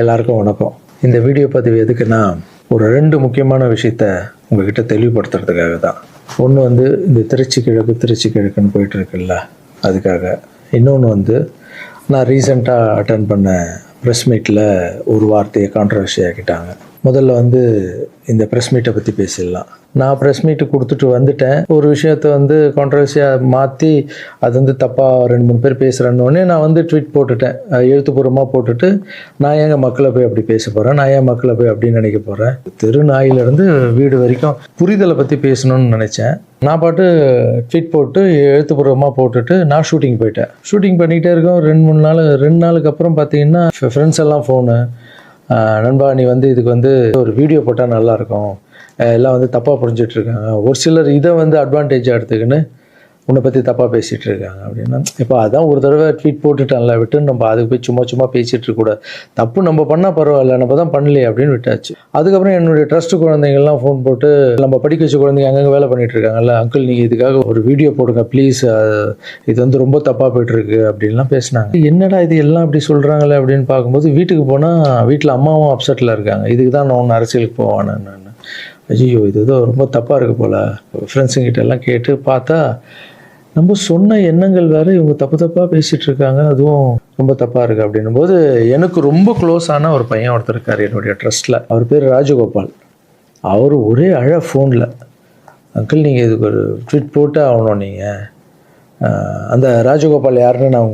எல்லாருக்கும் வணக்கம். இந்த வீடியோ பதிவு எதுக்குன்னா, ஒரு 2 முக்கியமான விஷயத்த உங்ககிட்ட தெளிவுபடுத்துறதுக்காக தான். ஒன்று இந்த திருச்சி கிழக்குன்னு போயிட்டு இருக்குல்ல, அதுக்காக. இன்னொன்று நான் ரீசெண்டாக அட்டன் பண்ண ப்ரெஸ் மீட்டில் ஒரு வார்த்தையை கான்ட்ரவர்சி ஆக்கிட்டாங்க. முதல்ல இந்த ப்ரெஸ் மீட்டை பற்றி பேசிடலாம். நான் ப்ரெஸ் மீட்டு கொடுத்துட்டு வந்துட்டேன். ஒரு விஷயத்த கான்ட்ரவர்சியாக மாற்றி அது தப்பாக 2-3 பேர் பேசுகிறேன்னொடனே நான் ட்வீட் போட்டுட்டேன். எழுத்துப்பூர்வமாக போட்டுட்டு, நான் ஏங்க மக்களை போய் அப்படி பேச போகிறேன், நான் ஏன் மக்களை போய் அப்படின்னு நினைக்க போகிறேன். தெரு நாயிலிருந்து வீடு வரைக்கும் புரிதலை பற்றி பேசணும்னு நினச்சேன். நான் பாட்டு ட்வீட் போட்டு எழுத்துப்பூர்வமாக போட்டுட்டு நான் ஷூட்டிங் போயிட்டேன். ஷூட்டிங் பண்ணிக்கிட்டே இருக்கோம். 2 நாளுக்கு அப்புறம் பார்த்தீங்கன்னா ஃப்ரெண்ட்ஸ் எல்லாம் ஃபோனு, நண்பா நீ இதுக்கு ஒரு வீடியோ போட்டால் நல்லாயிருக்கும், எல்லாம் தப்பாக புரிஞ்சிட்டு இருக்காங்க, ஒரு சிலர் இதை அட்வான்டேஜாக எடுத்துக்கின்னு உன்னை பற்றி தப்பாக பேசிகிட்டு இருக்காங்க அப்படின்னா, இப்போ அதான் ஒரு தடவை ட்வீட் போட்டுட்டான்ல, விட்டு நம்ம அதுக்கு போய் சும்மா பேசிகிட்டு இருக்கக்கூடாது. தப்பு நம்ம பண்ணால் பரவாயில்ல, நம்ம தான் பண்ணலையே அப்படின்னு விட்டாச்சு. அதுக்கப்புறம் என்னுடைய ட்ரஸ்ட்டு குழந்தைங்கள்லாம் ஃபோன் போட்டு, நம்ம படிக்க வச்ச குழந்தைங்க அங்கங்கே வேலை பண்ணிகிட்டு இருக்காங்கல்ல, அங்கிள் நீங்கள் இதுக்காக ஒரு வீடியோ போடுங்க ப்ளீஸ், இது ரொம்ப தப்பாக போய்ட்டுருக்கு அப்படின்லாம் பேசினாங்க. என்னடா இது எல்லாம் அப்படி சொல்கிறாங்களே அப்படின்னு பார்க்கும்போது, வீட்டுக்கு போனால் வீட்டில் அம்மாவும் அப்செட்டில் இருக்காங்க. இதுக்கு தான் நான் ஒன்று அரசியலுக்கு போவானு. நான் ஐயோ இது ஏதோ ரொம்ப தப்பாக இருக்குது போல். ஃப்ரெண்ட்ஸுங்கிட்ட எல்லாம் கேட்டு பார்த்தா, நம்ம சொன்ன எண்ணங்கள் வேறு, இவங்க தப்பாக பேசிகிட்டு இருக்காங்க, அதுவும் ரொம்ப தப்பாக இருக்குது அப்படின்னும் போது, எனக்கு ரொம்ப க்ளோஸான ஒரு பையன் ஒருத்தர் இருக்கார் என்னுடைய ட்ரஸ்ட்டில். அவர் பேர் ராஜகோபால். அவர் ஒரே ஃபோனில், அங்கிள் நீங்கள் இதுக்கு ஒரு ட்வீட் போட்டு ஆகணும், நீங்கள் அந்த ராஜகோபால் யாருன்னு நான்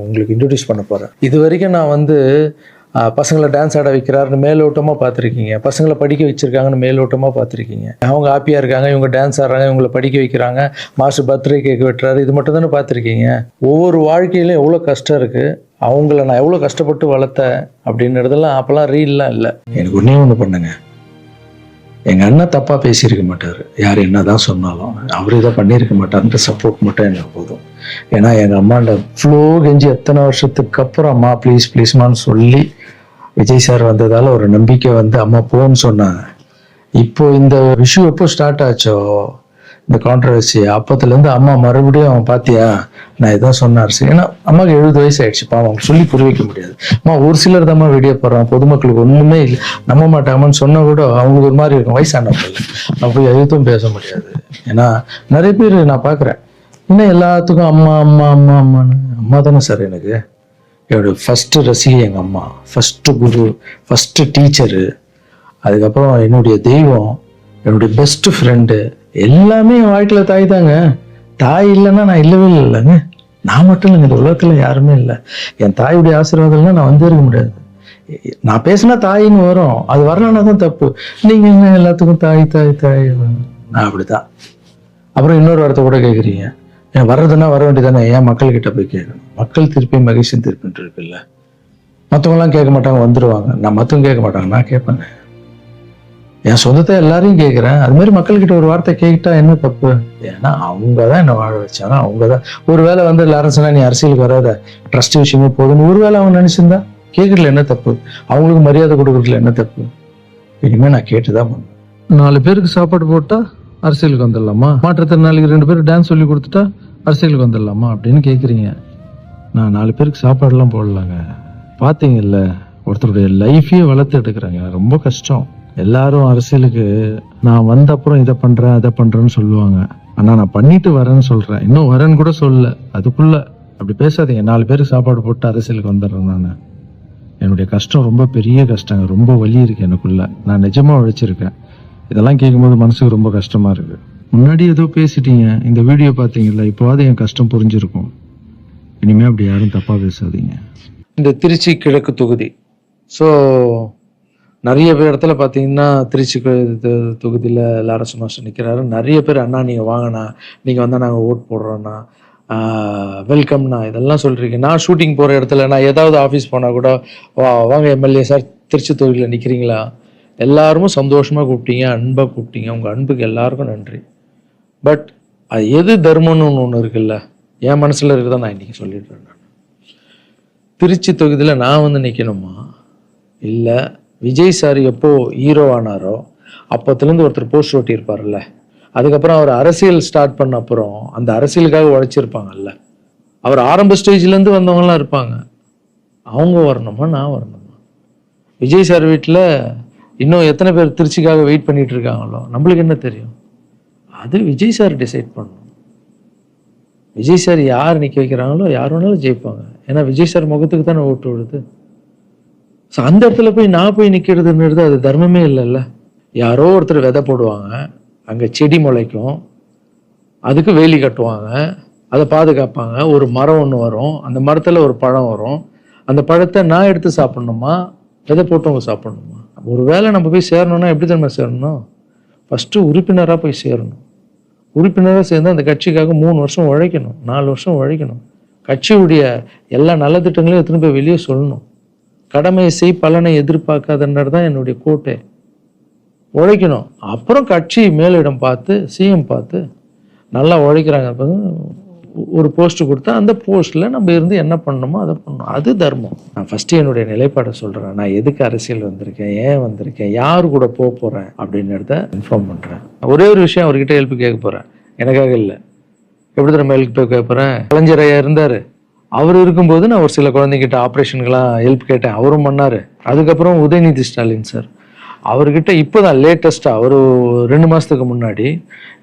உங்களுக்கு இன்ட்ரடியூஸ் பண்ண போகிறேன். இது வரைக்கும் நான் பசங்களை டான்ஸ் ஆட வைக்கிறாருன்னு மேலோட்டமாக பார்த்துருக்கீங்க, பசங்களை படிக்க வச்சுருக்காங்கன்னு மேலோட்டமாக பார்த்துருக்கீங்க, அவங்க ஹாப்பியாக இருக்காங்க, இவங்க டான்ஸ் ஆடுறாங்க, இவங்களை படிக்க வைக்கிறாங்க, மாஸ்டர் பர்த்டே கேக் வெட்டுறாரு, இது மட்டும் தானே பார்த்துருக்கீங்க. ஒவ்வொரு வாழ்க்கையிலும் எவ்வளோ கஷ்டம் இருக்குது, அவங்கள நான் எவ்வளோ கஷ்டப்பட்டு வளர்த்தேன் அப்படின்றதெல்லாம் அப்போல்லாம் ரீல்லாம் இல்லை. எனக்கு ஒன்று பண்ணுங்க, எங்கள் அண்ணன் தப்பாக பேசியிருக்க மாட்டார், யார் என்ன தான் சொன்னாலும் அவர் இதை பண்ணியிருக்க மாட்டார்ன்ற சப்போர்ட் மட்டும் எனக்கு போதும். ஏன்னா எங்கள் அம்மாண்ட ஃப்ளோ கெஞ்சி எத்தனை வருஷத்துக்கு அப்புறம் அம்மா ப்ளீஸ்மான்னு சொல்லி விஜய் சார் வந்ததால் ஒரு நம்பிக்கை அம்மா போன்னு சொன்னாங்க. இப்போ இந்த விஷயம் எப்போ ஸ்டார்ட் ஆச்சோ இந்த கான்ட்ரவர்சி, அப்போத்துலேருந்து அம்மா மறுபடியும் பார்த்தியா நான் இதான் சொன்னார். சரி, ஏன்னா அம்மாவுக்கு 70 வயசு ஆயிடுச்சுப்பா, அவங்க சொல்லி புரிய வைக்க முடியாது. அம்மா ஒரு சிலர் தான் வீடியோ போடுறான், பொதுமக்களுக்கு ஒன்றுமே இல்லை, நம்ப மாட்டாங்கன்னு சொன்னால் கூட அவங்களுக்கு ஒரு மாதிரி இருக்கும், வயசானவங்க நம்ம போய் எதுவும் பேச முடியாது. ஏன்னா நிறைய பேர் நான் பார்க்குறேன், இன்னும் எல்லாத்துக்கும் அம்மான்னு. அம்மா தானே சார் எனக்கு என்னுடைய ஃபஸ்ட்டு ரசிகை, எங்கள் அம்மா ஃபஸ்ட்டு குரு, ஃபஸ்ட்டு டீச்சரு, அதுக்கப்புறம் என்னுடைய தெய்வம், என்னுடைய பெஸ்ட்டு ஃப்ரெண்டு, எல்லாமே என் வாழ்க்கையில் தாய் தாங்க. தாய் இல்லைன்னா நான் இல்லவே இல்லைங்க. நான் மட்டும் இல்லைங்க, இந்த உலகத்தில் யாருமே இல்லை. என் தாயுடைய ஆசீர்வாதம்லாம் நான் இருக்க முடியாது. நான் பேசினா தாயின்னு வரும், அது வரலன்னா தான் தப்பு. நீங்கள் என்ன எல்லாத்துக்கும் தாய் நான் அப்படிதான். அப்புறம் இன்னொரு வார்த்தை கூட கேட்குறீங்க, ஏன் வர்றதுன்னா வர வேண்டியதானே, ஏன் மக்கள்கிட்ட போய் கேட்கணும்? மக்கள் திருப்பி மகிழ்ச்சியும் திருப்பிட்டு இருக்குல்ல. மற்றவங்களாம் கேட்க மாட்டாங்க, வந்துடுவாங்க. நான் மற்றவங்க கேட்க மாட்டாங்க, நான் கேட்பேங்க. என் சொந்தத்தை எல்லாரையும் கேட்குறேன். அது மாதிரி மக்கள்கிட்ட ஒரு வார்த்தை கேட்டா என்ன தப்பு? ஏன்னா அவங்க தான் என்னை வாழ வச்சாங்க, அவங்க தான். ஒருவேளை எல்லாரும் சொன்னா நீ அரசியலுக்கு வராத, ட்ரஸ்ட் விஷயமே போதுன்னு ஒருவேளை அவங்க நினைச்சிருந்தா கேட்கறதுல என்ன தப்பு? அவங்களுக்கு மரியாதை கொடுக்கறதுல என்ன தப்பு? இனிமே நான் கேட்டுதான் பண்ணுவேன். 4 பேருக்கு சாப்பாடு போட்டா அரசியலுக்கு வந்துடலாமா? மாற்றுத்திறனாளிக்கு 2 பேருக்கு டான்ஸ் சொல்லி கொடுத்துட்டா அரசியலுக்கு வந்துடலாமா அப்படின்னு கேட்குறீங்க. நான் 4 பேருக்கு சாப்பாடுலாம் போடலாங்க. பார்த்தீங்கல்ல, ஒருத்தருடைய லைஃபையே வளர்த்து எடுக்கிறாங்க, ரொம்ப கஷ்டம். எல்லாரும் அரசியலுக்கு நான் வந்த அப்புறம் இதை பண்றேன் அதை பண்றேன்னு சொல்லுவாங்க. ஆனா நான் பண்ணிட்டு வரேன்னு சொல்றேன், இன்னும் வரேன்னு கூட சொல்லல. அதுக்குள்ள அப்படி பேசாதீங்க. 4 பேருக்கு சாப்பாடு போட்டு அரசியலுக்கு வந்துடுறேன். நான் என்னுடைய கஷ்டம் ரொம்ப பெரிய கஷ்டங்க, ரொம்ப வலி இருக்கு எனக்குள்ள. நான் நிஜமா உழைச்சிருக்கேன். இதெல்லாம் கேட்கும்போது மனசுக்கு ரொம்ப கஷ்டமா இருக்கு. முன்னாடி ஏதோ பேசிட்டீங்க, இந்த வீடியோ பார்த்தீங்கல்ல, இப்போவாது என் கஷ்டம் புரிஞ்சிருக்கும். இனிமே அப்படி யாரும் தப்பா பேசாதீங்க. இந்த திருச்சி கிழக்கு தொகுதி, ஸோ நிறைய பேர் இடத்துல பார்த்தீங்கன்னா திருச்சி தொகுதியில் லாரன்ஸ் மாஸ்டர் நிற்கிறாரு. நிறைய பேர் அண்ணா நீங்கள் வாங்கினா, நீங்கள் வந்தால் நாங்கள் ஓட் போடுறோண்ணா, வெல்கம்ண்ணா, இதெல்லாம் சொல்கிறீங்க. நான் ஷூட்டிங் போகிற இடத்துல, நான் ஏதாவது ஆஃபீஸ் போனால் கூட வாங்க எம்எல்ஏ சார் திருச்சி தொகுதியில் நிற்கிறீங்களா, எல்லாருமே சந்தோஷமாக கூப்பிட்டீங்க, அன்பாக கூப்பிட்டீங்க. உங்கள் அன்புக்கு எல்லாருக்கும் நன்றி. பட் அது எது தர்மம்னு ஒன்று இருக்குல்ல, என் மனசில் இருக்குதா நான் இன்றைக்கி சொல்லிடுறேன். நான் திருச்சி தொகுதியில் நான் நிற்கணுமா, இல்லை விஜய் சார் எப்போ ஹீரோ ஆனாரோ அப்போத்துலேருந்து ஒருத்தர் போஸ்ட் ஓட்டியிருப்பார்ல, அதுக்கப்புறம் அவர் அரசியல் ஸ்டார்ட் பண்ண அப்புறம் அந்த அரசியலுக்காக உழைச்சிருப்பாங்கல்ல, அவர் ஆரம்ப ஸ்டேஜ்லேருந்து வந்தவங்கலாம் இருப்பாங்க, அவங்க வரணுமா நான் வரணுமா? விஜய் சார் வீட்டில் இன்னும் எத்தனை பேர் திருச்சிக்காக வெயிட் பண்ணிட்டு இருக்காங்களோ நம்மளுக்கு என்ன தெரியும்? அது விஜய் சார் டிசைட் பண்ணணும். விஜய் சார் யார் நிற்க வைக்கிறாங்களோ யார் வேணாலும் ஜெயிப்பாங்க. ஏன்னா விஜய் சார் முகத்துக்கு தானே ஓட்டு விடுது. ஸோ அந்த இடத்துல போய் நான் போய் நிற்கிறதுன்றது அது தர்மமே இல்லைல்ல. யாரோ ஒருத்தர் விதை போடுவாங்க, அங்கே செடி முளைக்கும், அதுக்கு வேலி கட்டுவாங்க, அதை பாதுகாப்பாங்க. ஒரு மரம் ஒன்று வரும், அந்த மரத்தில் ஒரு பழம் வரும். அந்த பழத்தை நான் எடுத்து சாப்பிட்ணுமா, விதை போட்டவங்க சாப்பிட்ணுமா? ஒரு வேளை நம்ம போய் சேரணும்னா எப்படி தெரியுமா சேரணும்? ஃபஸ்ட்டு உறுப்பினராக போய் சேரணும். உறுப்பினராக சேர்ந்து அந்த கட்சிக்காக 3 வருஷம் உழைக்கணும், 4 வருஷம் உழைக்கணும். கட்சியுடைய எல்லா நல்ல திட்டங்களையும் எடுத்துன்னு போய் வெளியே சொல்லணும். கடமையை செய் பலனை எதிர்பார்க்காதன்றது தான் என்னுடைய கோட்டை. உழைக்கணும். அப்புறம் கட்சி மேலிடம் பார்த்து, சிஎம் பார்த்து நல்லா உழைக்கிறாங்க ஒரு போஸ்ட் கொடுத்தா அந்த போஸ்ட்ல நம்ம இருந்து என்ன பண்ணணுமோ அதை பண்ணணும். அது தர்மம். நான் ஃபர்ஸ்ட் என்னுடைய நிலைப்பாடை சொல்றேன். நான் எதுக்கு அரசியல் வந்திருக்கேன், ஏன் வந்திருக்கேன், யாரு கூட போக போறேன் அப்படின்றத இன்ஃபார்ம் பண்றேன். ஒரே ஒரு விஷயம் அவர்கிட்ட ஹெல்ப் கேட்க போறேன், எனக்காக இல்லை. எப்படி நம்ம ஹெல்ப் கேட்க போறேன்? கலைஞர் ஐயா இருந்தாரு, அவர் இருக்கும்போது நான் ஒரு சில குழந்தைகிட்ட ஆப்ரேஷனுக்கெல்லாம் ஹெல்ப் கேட்டேன், அவரும் பண்ணாரு. அதுக்கப்புறம் உதயநிதி ஸ்டாலின் சார், அவர்கிட்ட இப்போதான் லேட்டஸ்ட்டாக ஒரு 2 மாதத்துக்கு முன்னாடி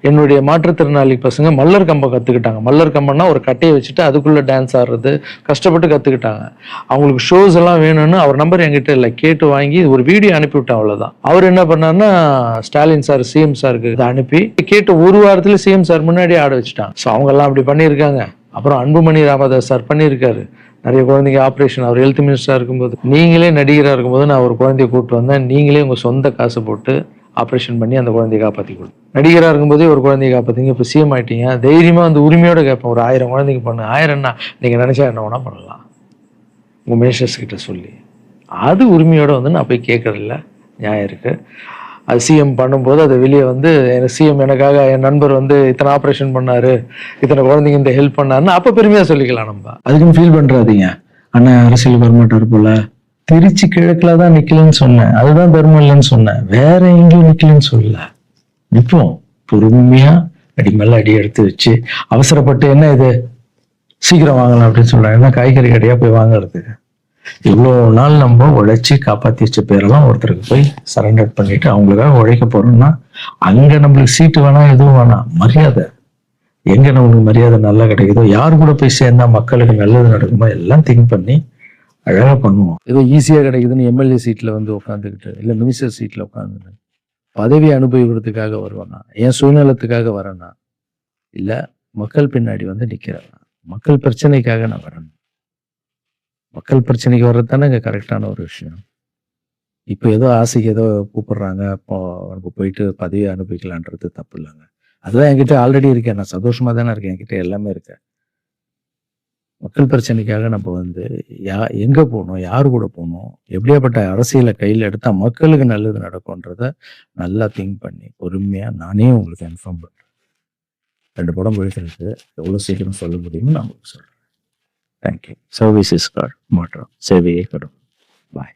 என்னுடைய மாற்றுத்திறனாளி பசங்க மல்லர் கம்பம் கற்றுக்கிட்டாங்க. மல்லர் கம்பம்னா ஒரு கட்டையை வச்சுட்டு அதுக்குள்ளே டான்ஸ் ஆடுறது கஷ்டப்பட்டு கற்றுக்கிட்டாங்க. அவங்களுக்கு ஷோஸ் எல்லாம் வேணும்னு அவர் நம்பர் என்கிட்ட இல்லை, கேட்டு வாங்கி ஒரு வீடியோ அனுப்பிவிட்டேன், அவ்வளோதான். அவர் என்ன பண்ணாருன்னா ஸ்டாலின் சார் சிஎம் சாருக்கு இதை அனுப்பி கேட்டு 1 வாரத்தில் சிஎம் சார் முன்னாடியே ஆட வச்சுட்டாங்க. ஸோ அவங்கெல்லாம் அப்படி பண்ணியிருக்காங்க. அப்புறம் அன்புமணி ராமதாஸ் சார் பண்ணியிருக்காரு, நிறைய குழந்தைங்க ஆப்ரேஷன். அவர் ஹெல்த் மினிஸ்டராக இருக்கும்போது, நீங்களே நடிகராக இருக்கும்போது நான் ஒரு குழந்தைய கூப்பிட்டு வந்தேன், நீங்களே உங்கள் சொந்த காசு போட்டு ஆப்ரேஷன் பண்ணி அந்த குழந்தைய காப்பாற்றி கொடு. நடிகராக இருக்கும்போதே ஒரு குழந்தைய காப்பாற்றிங்க, இப்போ சிஎம் ஆகிட்டீங்க, தைரியமாக அந்த உரிமையோடு கேட்பேன். ஒரு 1000 குழந்தைக்கு பண்ணு, 1000 நீங்கள் நினச்சா என்ன வேணால் பண்ணலாம் உங்கள் மினிஸ்டர்ஸ் கிட்ட சொல்லி. அது உரிமையோடு நான் போய் கேட்கறதில்ல, நியாயம் இருக்குது. அது சிஎம் பண்ணும்போது அதை வெளியே சிஎம் எனக்காக என் நண்பர் இத்தனை ஆப்ரேஷன் பண்ணாரு, இத்தனை குழந்தைங்க இந்த ஹெல்ப் பண்ணாருன்னு அப்போ பெருமையாக சொல்லிக்கலாம். நம்ம அதுக்குன்னு ஃபீல் பண்ணுறாதீங்க. அண்ணன் அரசியல் வரமாட்டார் போல. திருச்சி கிழக்குல தான் நிக்கலன்னு சொன்னேன், அதுதான் தர்மம் இல்லைன்னு சொன்னேன், வேற எங்கேயும் நிக்கலன்னு சொல்லல. நிற்போம் பொறுமையா, அடி மேல அடி எடுத்து வச்சு. அவசரப்பட்டு என்ன இது சீக்கிரம் வாங்கலாம் அப்படின்னு சொல்றேன். என்ன காய்கறி கடையா போய் வாங்குறதுக்கு? இவ்வளோ நாள் நம்ம உழைச்சி காப்பாற்றி வச்ச பேரெல்லாம் ஒருத்தருக்கு போய் சரண்டர் பண்ணிட்டு அவங்களுக்காக உழைக்க போறோம்னா அங்க நம்மளுக்கு சீட்டு வேணாம், எதுவும் வேணாம், மரியாதை. எங்க நம்மளுக்கு மரியாதை நல்லா கிடைக்குதோ, யாரு கூட போய் சேர்ந்தா மக்களுக்கு நல்லது நடக்குமோ எல்லாம் திங்க் பண்ணி அழகா பண்ணுவோம். ஏதோ ஈஸியா கிடைக்குதுன்னு எம்எல்ஏ சீட்ல உட்காந்துக்கிட்டு, இல்லை மினிஸ்டர் சீட்ல உட்காந்து பதவி அனுபவிக்கிறதுக்காக வருவானா, என் சுயநலத்துக்காக வரேனா, இல்லை மக்கள் பின்னாடி நிக்கிறேன், மக்கள் பிரச்சனைக்காக நான் வரேன். மக்கள் பிரச்சனைக்கு வர்றது தானே இங்கே கரெக்டான ஒரு விஷயம். இப்போ ஏதோ ஆசைக்கு ஏதோ கூப்பிடுறாங்க, இப்போ போயிட்டு பதவி அனுபவிக்கலான்றது தப்பு இல்லைங்க. அதுதான் என்கிட்ட ஆல்ரெடி இருக்கேன், நான் சந்தோஷமா தானே இருக்கேன், என்கிட்ட எல்லாமே இருக்கு. மக்கள் பிரச்சனைக்காக நம்ம எங்க போகணும், யாரு கூட போகணும், எப்படியாப்பட்ட அரசியலை கையில் எடுத்தா மக்களுக்கு நல்லது நடக்கும்ன்றத நல்லா திங்க் பண்ணி பொறுமையா நானே உங்களுக்கு இன்ஃபார்ம் பண்றேன். 2 படம் போயிட்டு எவ்வளோ சீக்கிரம் சொல்ல முடியும்னு நான் உங்களுக்கு சொல்றேன். தேங்க்யூ. சர்வீஸ் இஸ் காட் மாற்றம், சேவையே கடும். பாய்.